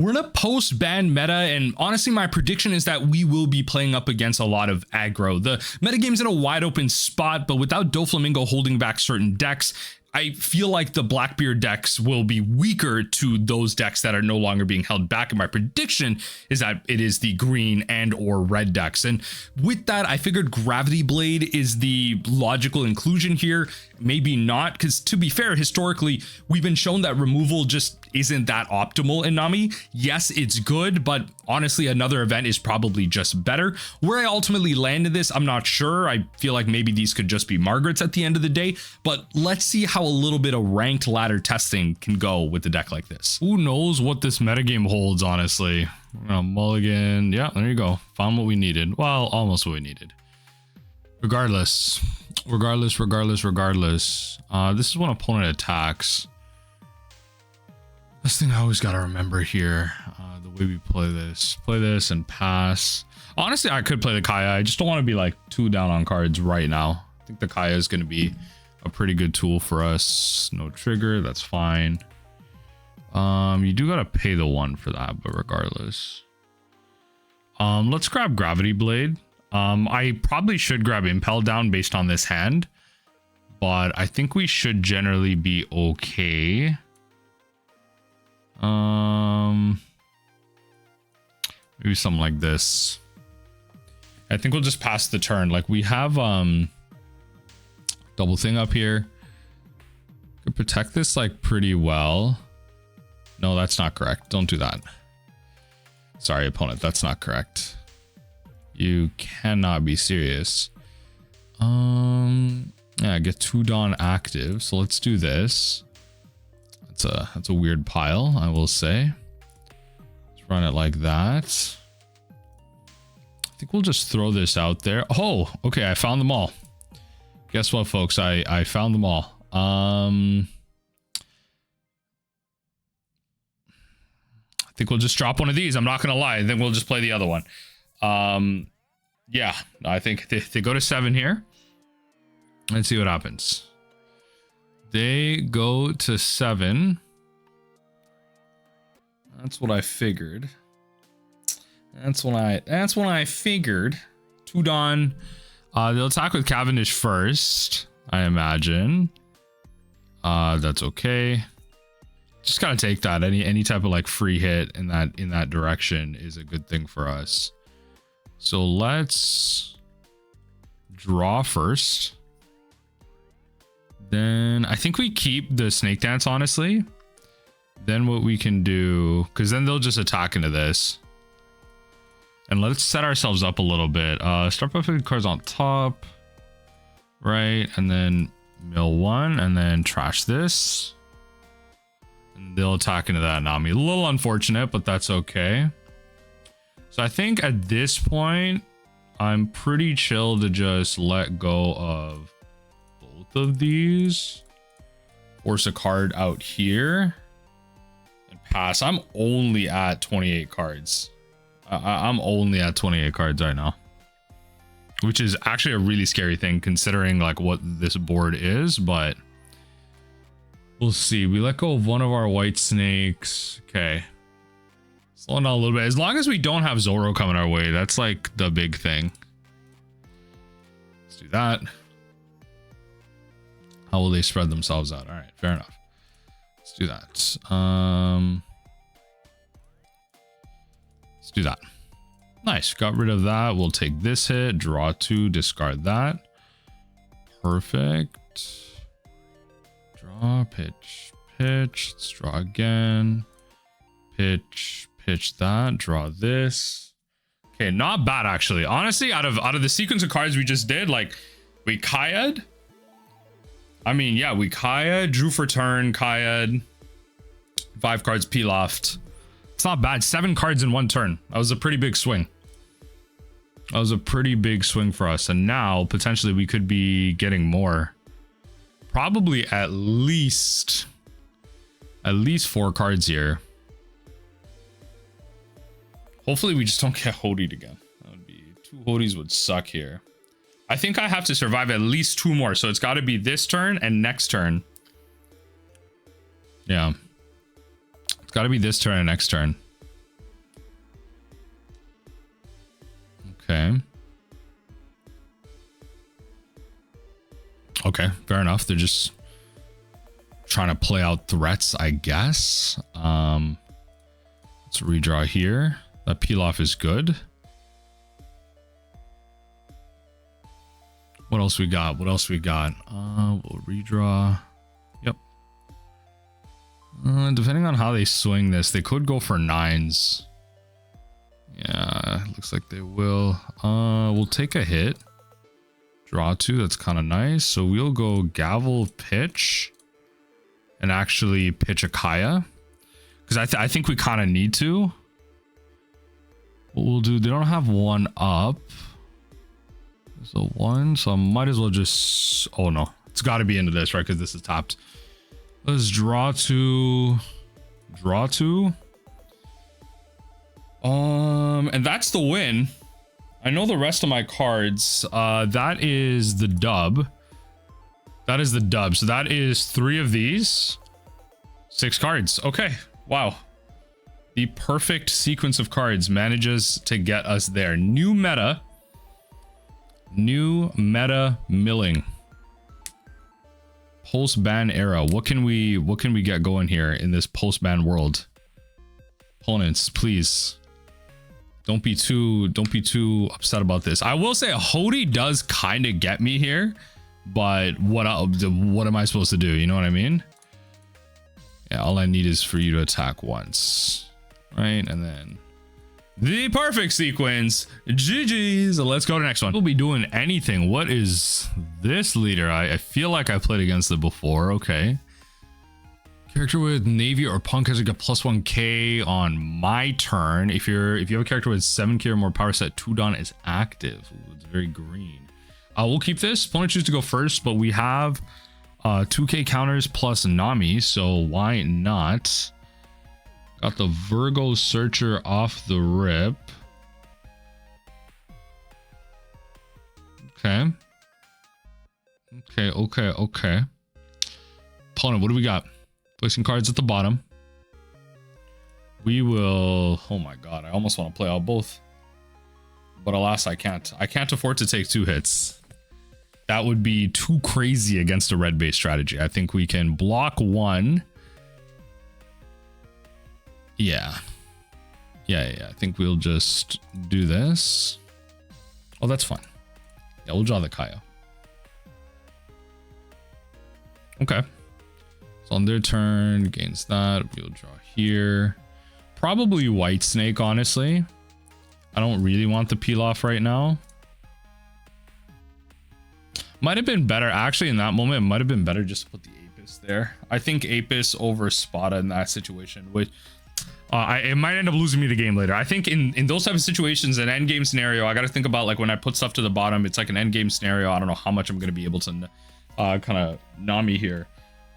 We're in a post-ban meta, and honestly, my prediction is that we will be playing up against a lot of aggro. The metagame's in a wide open spot, but without Doflamingo holding back certain decks, I feel like the Blackbeard decks will be weaker to those decks that are no longer being held back. And my prediction is that it is the green and or red decks. And with that, I figured Gravity Blade is the logical inclusion here. Maybe not, because to be fair, historically, we've been shown that removal just isn't that optimal in Nami. Yes, it's good, but honestly, another event is probably just better. Where I ultimately landed this, I'm not sure. I feel like maybe these could just be Margarets at the end of the day, but let's see how a little bit of ranked ladder testing can go with a deck like this. Who knows what this metagame holds, honestly. Mulligan. Yeah, there you go. Found what we needed. Well, almost what we needed. Regardless, this is when opponent attacks. This thing I always got to remember here, the way we play this and pass. Honestly, I could play the Kaya. I just don't want to be like 2 down on cards right now. I think the Kaya is going to be a pretty good tool for us. No trigger, that's fine. You do got to pay the 1 for that, but regardless. Let's grab Gravity Blade. I probably should grab Impel down based on this hand, but I think we should generally be okay. Maybe something like this. I think we'll just pass the turn. Like we have double thing up here. Could protect this like pretty well. No, that's not correct. Don't do that. Sorry, opponent, that's not correct. You cannot be serious. Yeah, get 2 Dawn active. So let's do this. That's a weird pile, I will say. Let's run it like that. I think we'll just throw this out there. Oh, okay, I found them all. Guess what, folks? I found them all. I think we'll just drop one of these. I'm not gonna lie. Then we'll just play the other one. Yeah, I think they go to 7 here. Let's see what happens. They go to 7. That's what I figured. That's what I figured. 2 Dawn. They'll attack with Cavendish first, I imagine. That's okay. Just gotta take that. Any type of like free hit in that direction is a good thing for us. So let's draw first. Then I think we keep the Snake Dance, honestly. Then what we can do, because then they'll just attack into this. And let's set ourselves up a little bit. Start by putting cards on top. Right, and then mill 1, and then trash this. And they'll attack into that Nami. A little unfortunate, but that's okay. So I think at this point, I'm pretty chill to just let go of both of these. Force a card out here. And pass. I'm only at 28 cards. I'm only at 28 cards right now. Which is actually a really scary thing considering like what this board is, but we'll see. We let go of one of our white snakes. Okay. Slowing down a little bit. As long as we don't have Zoro coming our way, that's like the big thing. Let's do that. How will they spread themselves out? All right, fair enough. Let's do that. Let's do that. Nice. Got rid of that. We'll take this hit. Draw 2. Discard that. Perfect. Draw. Pitch. Pitch. Let's draw again. Pitch. Pitch that. Draw this. Okay, not bad actually. Honestly, out of the sequence of cards we just did, like we Kaya'd. I mean, yeah, we Kaya'd, drew for turn, Kaya'd. 5 cards Pilafed. It's not bad. 7 cards in 1 turn. That was a pretty big swing. That was a pretty big swing for us. And now potentially we could be getting more. Probably at least 4 cards here. Hopefully we just don't get Hodied again. That would be 2 Hodies would suck here. I think I have to survive at least 2 more. So it's got to be this turn and next turn. Yeah. It's got to be this turn and next turn. Okay. Okay, fair enough. They're just trying to play out threats, I guess. Let's redraw here. That peel off is good. What else we got? What else we got? We'll redraw. Yep. Depending on how they swing this, they could go for 9s. Yeah, looks like they will. We'll take a hit. Draw 2, that's kind of nice. So we'll go gavel pitch and actually pitch a Kaya. Because I think we kind of need to. What we'll do, they don't have one up. There's a 1, so I might as well just... Oh no, it's got to be into this, right? Because this is tapped. Let's draw 2. Draw 2. And that's the win. I know the rest of my cards. That is the dub. That is the dub. So that is 3 of these. 6 cards. Okay. Wow. The perfect sequence of cards manages to get us there. New meta. New meta milling. Post-ban era. What can we get going here in this post-ban world? Opponents, please. Don't be too upset about this. I will say Hody does kind of get me here, but what am I supposed to do? You know what I mean? Yeah, all I need is for you to attack once, right? And then the perfect sequence. GG's. Let's go to the next one. We'll be doing anything. What is this leader? I feel like I played against it before. Okay. Character with Navy or Punk has like a +1k on my turn. If you have a character with 7k or more power set, 2 Dawn is active. Ooh, it's very green. We'll keep this. Opponent choose to go first, but we have 2k counters plus Nami, so why not? Got the Virgo Searcher off the rip. Okay. Okay. Opponent, what do we got? Placing cards at the bottom. We will... Oh my god, I almost want to play out both. But alas, I can't. I can't afford to take 2 hits. That would be too crazy against a red base strategy. I think we can block 1. Yeah. I think we'll just do this. Oh, that's fine. Yeah, we'll draw the Kaya. Okay. On their turn, gains that. We'll draw here. Probably White Snake, honestly. I don't really want the peel off right now. Might have been better. Actually, in that moment, it might have been better just to put the Apis there. I think Apis over Spada in that situation. Which, it might end up losing me the game later. I think in those type of situations, an end game scenario, I got to think about like when I put stuff to the bottom, it's like an end game scenario. I don't know how much I'm going to be able to kind of Nami here.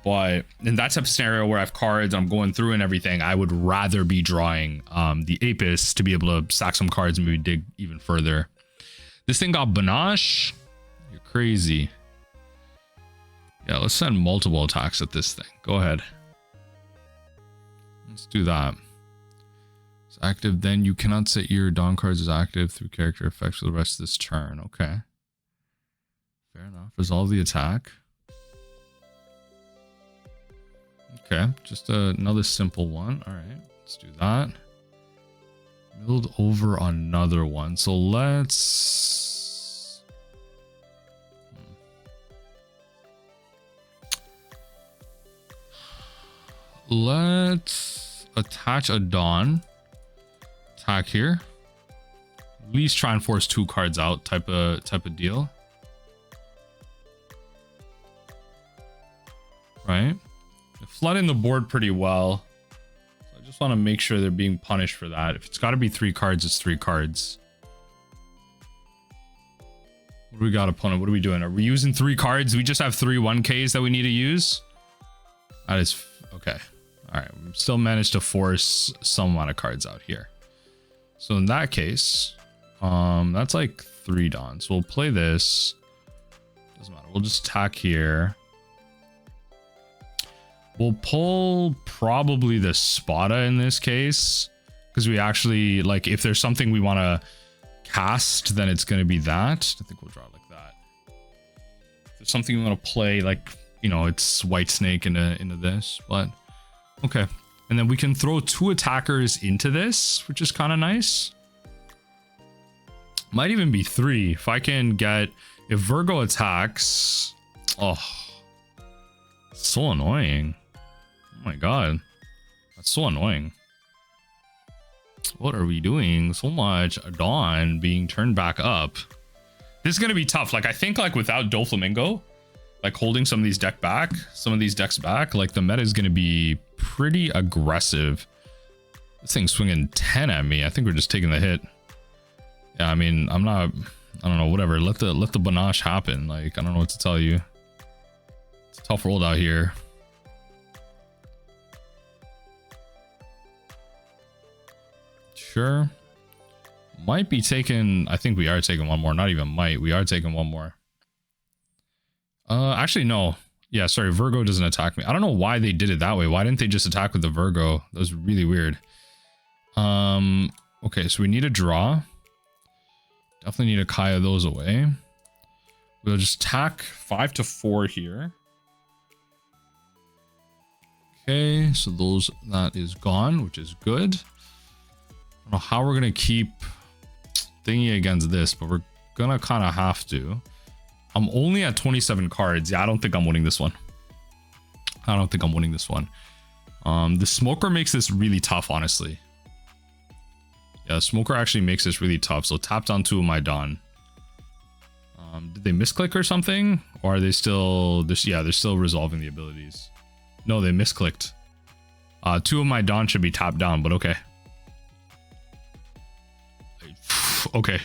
But in that type of scenario where I have cards, I'm going through and everything, I would rather be drawing the Apis to be able to sack some cards and maybe dig even further. This thing got Banache. You're crazy. Yeah, let's send multiple attacks at this thing. Go ahead. Let's do that. It's active. Then you cannot set your Dawn cards as active through character effects for the rest of this turn. Okay. Fair enough. Resolve the attack. Okay, just another simple one. All right, let's do that. Build over another one. So let's... Let's attach a Dawn. Attack here. At least try and force 2 cards out type of deal. Right? Flooding the board pretty well. So I just want to make sure they're being punished for that. If it's got to be 3 cards, it's 3 cards. What do we got, opponent? What are we doing? Are we using 3 cards? We just have 3 1Ks that we need to use. That is okay. All right, we still managed to force some amount of cards out here. So in that case, that's like 3 Dawns. We'll play this. Doesn't matter. We'll just attack here. We'll pull probably the Spada in this case, because we actually, like, if there's something we want to cast, then it's going to be that. I think we'll draw it like that. If there's something you want to play, like, you know, it's White Snake into this, but okay. And then we can throw 2 attackers into this, which is kind of nice. Might even be 3 if I can get, if Virgo attacks. Oh, so annoying. Oh my god, that's so annoying. What are we doing? So much Dawn being turned back up. This is gonna be tough. Like, I think like without Doflamingo, like holding some of these decks back, like the meta is gonna be pretty aggressive. This thing's swinging 10 at me. I think we're just taking the hit. Yeah, I mean, I don't know, whatever. Let the Bonney happen. Like, I don't know what to tell you. It's a tough world out here. Sure. Might be taking, I think we are taking one more. Not even might. We are taking one more. Actually, no. Yeah, sorry. Virgo doesn't attack me. I don't know why they did it that way. Why didn't they just attack with the Virgo? That was really weird. Okay, so we need a draw. Definitely need to Kaya those away. We'll just tack 5 to 4 here. Okay, so that is gone, which is good. I don't know how we're gonna keep thingy against this, but we're gonna kind of have to. I'm only at 27 cards. Yeah, I don't think I'm winning this one. The Smoker makes this really tough, honestly. Yeah, Smoker actually makes this really tough. So tapped on 2 of my Dawn. Did they misclick or something? Or are they still yeah, they're still resolving the abilities. No, they misclicked. 2 of my Dawn should be tapped down, but okay. Okay.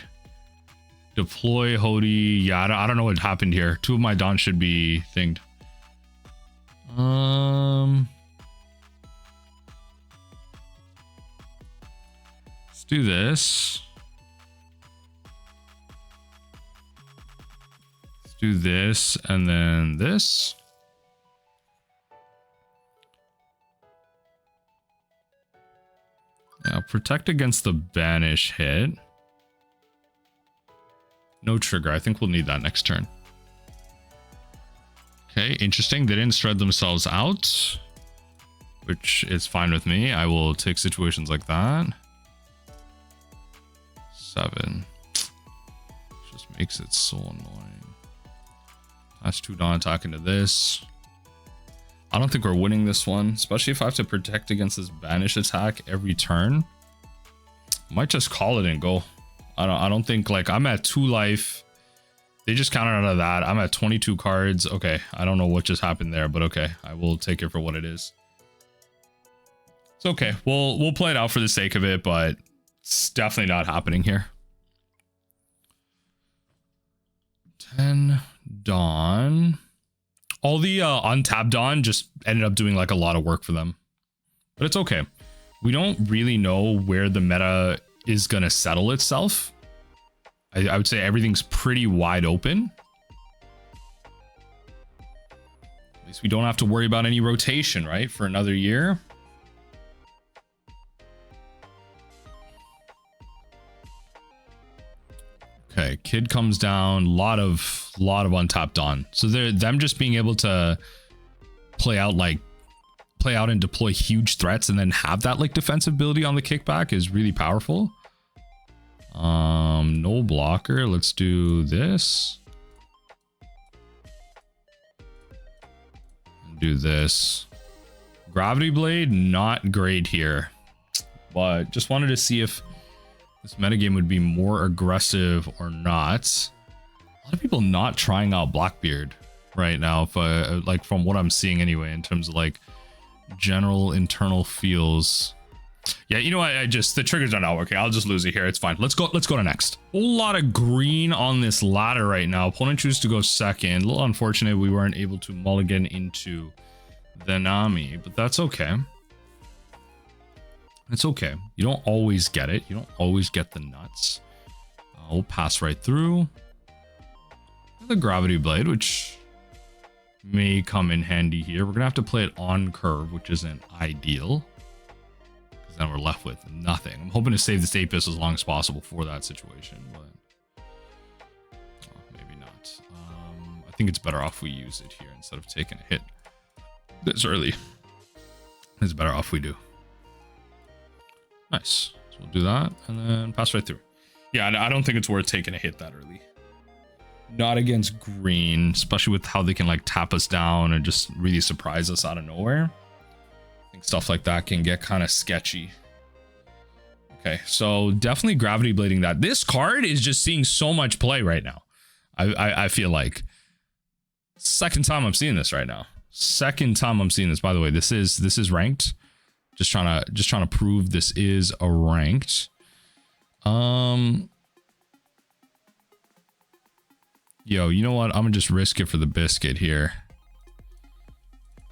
Deploy Hody. Yeah, I don't know what happened here. 2 of my Dawn should be thinged. Let's do this. Let's do this and then this. Yeah, protect against the banish hit. No trigger. I think we'll need that next turn. Okay, interesting. They didn't spread themselves out, which is fine with me. I will take situations like that. 7. Just makes it so annoying. That's 2 Dawn attack into this. I don't think we're winning this one, especially if I have to protect against this banish attack every turn. Might just call it and go. I don't think, like, I'm at 2 life. They just counted out of that. I'm at 22 cards. Okay, I don't know what just happened there, but okay, I will take it for what it is. It's okay. We'll play it out for the sake of it, but it's definitely not happening here. 10 Dawn. All the untapped Dawn just ended up doing like a lot of work for them, but it's okay. We don't really know where the meta is gonna settle itself. I would say everything's pretty wide open. At least we don't have to worry about any rotation, right, for another year. Okay, Kid comes down. Lot of untapped Dawn. So them just being able to play out and deploy huge threats and then have that like defensive ability on the kickback is really powerful. No blocker. Let's do this. Do this. Gravity Blade, not great here, but just wanted to see if this metagame would be more aggressive or not. A lot of people not trying out Blackbeard right now, if, like from what I'm seeing anyway, in terms of like general internal feels. Yeah, you know what? The triggers are not working. I'll just lose it here. It's fine. Let's go to next. A whole lot of green on this ladder right now. Opponent chooses to go second. A little unfortunate we weren't able to mulligan into the Nami, but that's okay. It's okay. You don't always get it. You don't always get the nuts. We'll pass right through. The Gravity Blade, which may come in handy here. We're gonna have to play it on curve, which isn't ideal. Then we're left with nothing. I'm hoping to save this 8-bis as long as possible for that situation, but maybe not. I think it's better off we use it here instead of taking a hit this early. It's better off we do. Nice. So we'll do that and then pass right through. Yeah, I don't think it's worth taking a hit that early. Not against green, especially with how they can like tap us down and just really surprise us out of nowhere. I think stuff like that can get kind of sketchy. Okay, so definitely gravity blading that. This card is just seeing so much play right now. I feel like second time I'm seeing this right now. Second time I'm seeing this. By the way, this is ranked. Just trying to prove this is a ranked. Yo, you know what? I'm gonna just risk it for the biscuit here.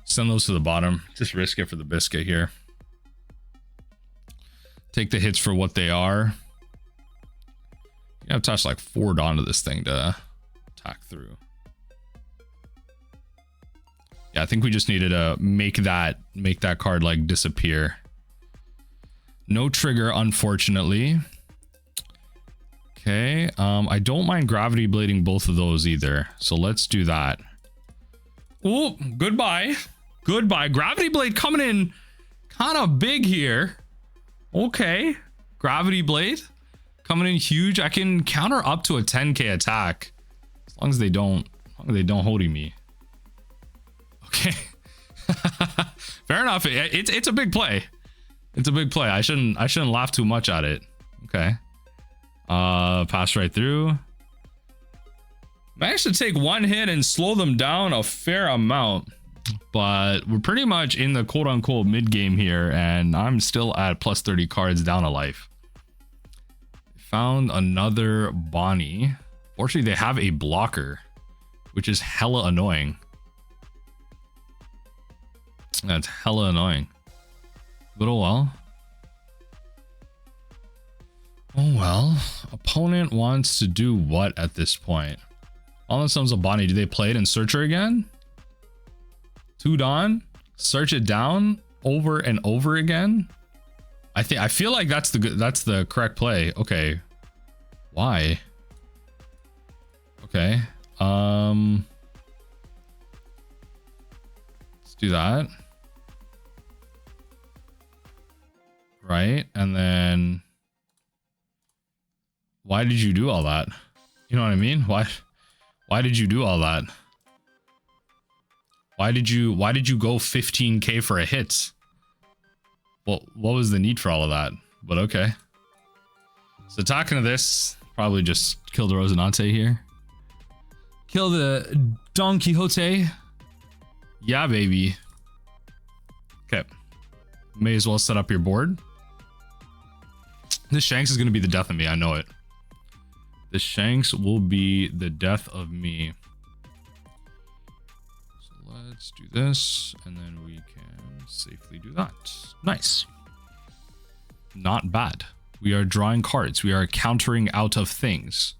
Send those to the bottom. Just risk it for the biscuit here. Take the hits for what they are. You have to touch like 4 onto this thing to attack through. Yeah, I think we just needed to make that card like disappear. No trigger, unfortunately. Okay, I don't mind gravity blading both of those either. So let's do that. Oh, goodbye. Goodbye. Gravity blade coming in kind of big here. Okay. Gravity blade coming in huge. I can counter up to a 10k attack. As long as they don't hold me. Okay. Fair enough. It's a big play. It's a big play. I shouldn't laugh too much at it. Okay. Pass right through. Managed to take one hit and slow them down a fair amount, but we're pretty much in the quote-unquote mid game here, and I'm still at plus 30 cards down a life. Found another Bonney. Fortunately, they have a blocker, which is hella annoying. That's hella annoying. But oh well. Oh well. Opponent wants to do what at this point? All of a Bonney. Do they play it and search her again? 2 Dawn? Search it down over and over again? I feel like that's the correct play. Okay. Why? Okay. Let's do that. Right, and then why did you do all that? You know what I mean? Why did you do all that? Why did you go 15k for a hit? Well, what was the need for all of that? But okay. So talking to this, probably just kill the Rosinante here. Kill the Don Quixote. Yeah, baby. Okay. May as well set up your board. This Shanks is going to be the death of me. I know it. This Shanks will be the death of me. So let's do this, and then we can safely do that. Nice. Not bad. We are drawing cards. We are countering out of things.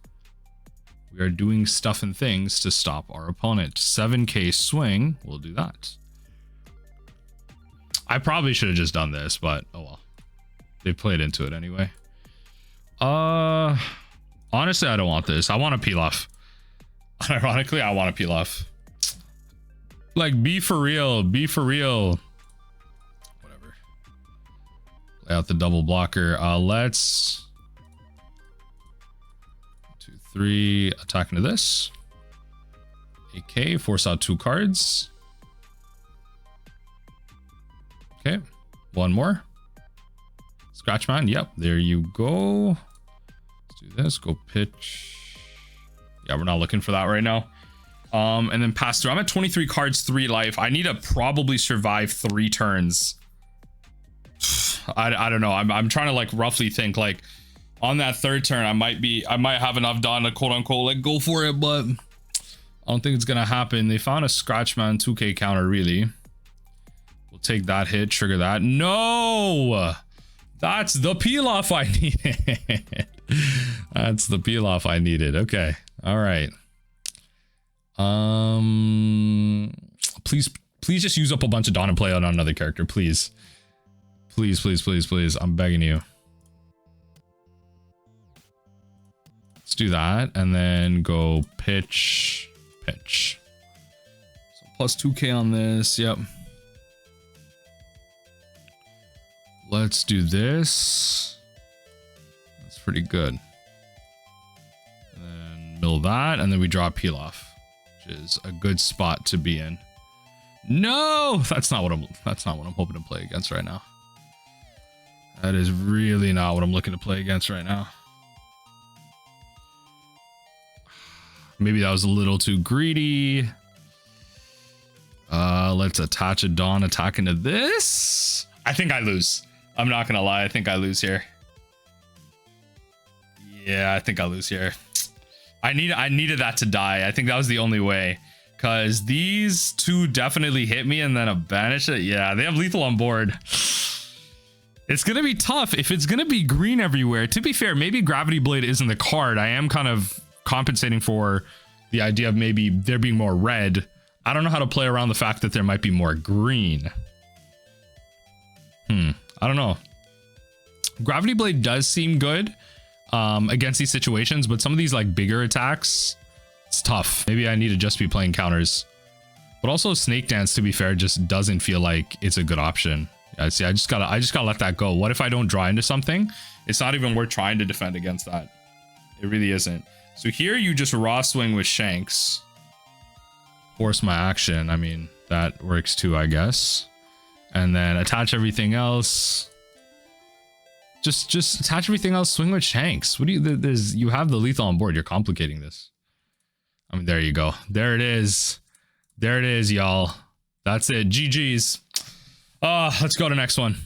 We are doing stuff and things to stop our opponent. 7k swing. We'll do that. I probably should have just done this, but oh well. They played into it anyway. Honestly, I don't want this. I want a peel off. Ironically, I want a peel off. Like, be for real. Be for real. Whatever. Play out the double blocker. Let's 2, 3, attack into this. AK, force out 2 cards. Okay, 1 more. Scratchman, yep, there you go. Let's do this, go pitch. Yeah, we're not looking for that right now. And then pass through. I'm at 23 cards, 3 life. I need to probably survive 3 turns. I don't know. I'm trying to like roughly think like on that 3rd turn, I might have enough done to quote unquote like go for it, but I don't think it's gonna happen. They found a Scratchman 2k counter, really. We'll take that hit, trigger that. No! That's the peel off I needed. That's the peel off I needed. Okay. All right. Please just use up a bunch of Dawn and play out on another character, please. Please, please, please, please. I'm begging you. Let's do that. And then go pitch. So plus 2K on this. Yep. Let's do this. That's pretty good. And then mill that. And then we draw peel off, which is a good spot to be in. No, that's not what I'm hoping to play against right now. That is really not what I'm looking to play against right now. Maybe that was a little too greedy. Let's attach a Dawn attack into this. I think I lose. I'm not gonna lie, I think I lose here. Yeah, I think I lose here. I needed that to die. I think that was the only way. Because these two definitely hit me and then a banish it. Yeah, they have lethal on board. It's going to be tough if it's going to be green everywhere. To be fair, maybe Gravity Blade isn't the card. I am kind of compensating for the idea of maybe there being more red. I don't know how to play around the fact that there might be more green. I don't know. Gravity Blade does seem good against these situations, but some of these like bigger attacks, it's tough. Maybe I need to just be playing counters. But also Snake Dance, to be fair, just doesn't feel like it's a good option. Yeah, see, I just gotta let that go. What if I don't draw into something? It's not even worth trying to defend against that. It really isn't. So here you just raw swing with Shanks. Force my action. I mean, that works too, I guess. And then attach everything else. Just attach everything else, swing with Shanks. What do you have the lethal on board. You're complicating this. I mean, there you go. There it is. There it is, y'all. That's it. GG's. Let's go to next one.